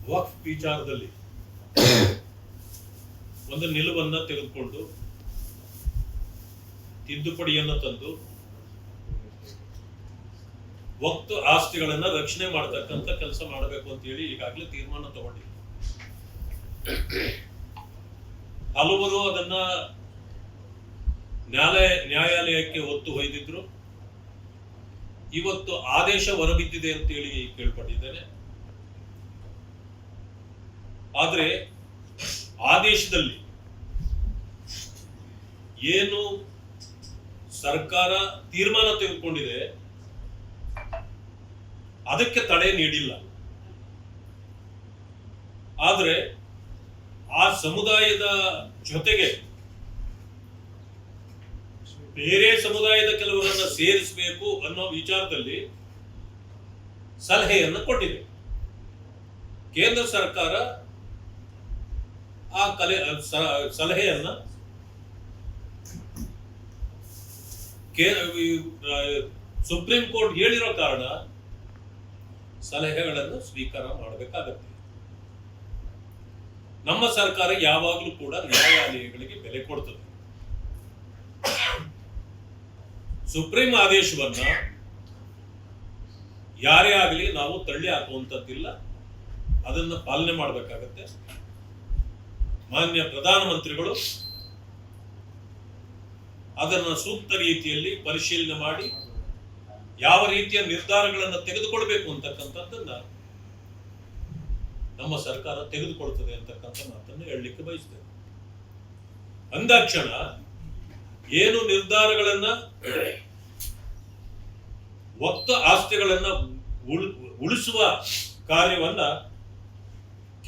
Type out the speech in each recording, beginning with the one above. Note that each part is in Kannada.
ವಕ್ಫ್ ವಿಚಾರದಲ್ಲಿ ಒಂದು ನಿಲುವನ್ನು ತೆಗೆದುಕೊಂಡು ತಿದ್ದುಪಡಿಯನ್ನು ತಂದು ವಕ್ಫ್ ಆಸ್ತಿಗಳನ್ನ ರಕ್ಷಣೆ ಮಾಡತಕ್ಕಂತ ಕೆಲಸ ಮಾಡಬೇಕು ಅಂತ ಹೇಳಿ ಈಗಾಗಲೇ ತೀರ್ಮಾನ ತಗೊಂಡಿದೆ. ಹಲವರು ಅದನ್ನ ನ್ಯಾಯಾಲಯಕ್ಕೆ ಒತ್ತು ಒಯ್ದಿದ್ರು. ಇವತ್ತು ಆದೇಶ ಹೊರಬಿದ್ದಿದೆ ಅಂತೇಳಿ ಕೇಳ್ಪಟ್ಟಿದ್ದೇನೆ. ಆದ್ರೆ ಆದೇಶದಲ್ಲಿ ಏನು ಸರ್ಕಾರ ತೀರ್ಮಾನ ತೆಗೆದುಕೊಂಡಿದೆ ಅದಕ್ಕೆ ತಡೆ ನೀಡಿಲ್ಲ. ಆದ್ರೆ ಆ ಸಮುದಾಯದ ಜೊತೆಗೆ ಬೇರೆ ಸಮುದಾಯದ ಕೆಲವರನ್ನ ಸೇರಿಸಬೇಕು ಅನ್ನೋ ವಿಚಾರದಲ್ಲಿ ಸಲಹೆಯನ್ನು ಕೊಟ್ಟಿದೆ. ಕೇಂದ್ರ ಸರ್ಕಾರ ಆ ಸಲಹೆಯನ್ನ ಸುಪ್ರೀಂ ಕೋರ್ಟ್ ಹೇಳಿರೋ ಕಾರಣ ಸಲಹೆಗಳನ್ನು ಸ್ವೀಕಾರ ಮಾಡಬೇಕಾಗತ್ತೆ. ನಮ್ಮ ಸರ್ಕಾರ ಯಾವಾಗಲೂ ಕೂಡ ನ್ಯಾಯಾಲಯಗಳಿಗೆ ಬೆಲೆ ಕೊಡ್ತದೆ. ಸುಪ್ರೀಂ ಆದೇಶವನ್ನ ಯಾರೇ ಆಗಲಿ ನಾವು ತಳ್ಳಿ ಹಾಕುವಂತದ್ದಿಲ್ಲ, ಅದನ್ನ ಪಾಲನೆ ಮಾಡಬೇಕಾಗತ್ತೆ. ಮಾನ್ಯ ಪ್ರಧಾನಮಂತ್ರಿಗಳು ಅದನ್ನು ಸೂಕ್ತ ರೀತಿಯಲ್ಲಿ ಪರಿಶೀಲನೆ ಮಾಡಿ ಯಾವ ರೀತಿಯ ನಿರ್ಧಾರಗಳನ್ನು ತೆಗೆದುಕೊಳ್ಬೇಕು ಅಂತಕ್ಕಂಥದ್ದನ್ನ ನಮ್ಮ ಸರ್ಕಾರ ತೆಗೆದುಕೊಳ್ತದೆ ಅಂತಕ್ಕಂಥ ಮಾತನ್ನು ಹೇಳಲಿಕ್ಕೆ ಬಯಸ್ತೇನೆ. ಅಂದಾಕ್ಷಣ ಏನು ನಿರ್ಧಾರಗಳನ್ನ ವಕ್ಫ್ ಆಸ್ತಿಗಳನ್ನ ಉಳಿಸುವ ಕಾರ್ಯವನ್ನ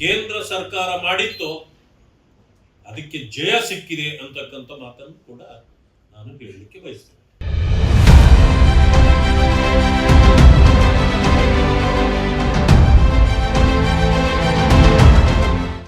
ಕೇಂದ್ರ ಸರ್ಕಾರ ಮಾಡಿತ್ತೋ ಅದಕ್ಕೆ ಜಯ ಸಿಕ್ಕಿದೆ ಅಂತಕ್ಕಂಥ ಮಾತನ್ನು ಕೂಡ ನಾನು ಹೇಳಲಿಕ್ಕೆ ಬಯಸ್ತೇನೆ.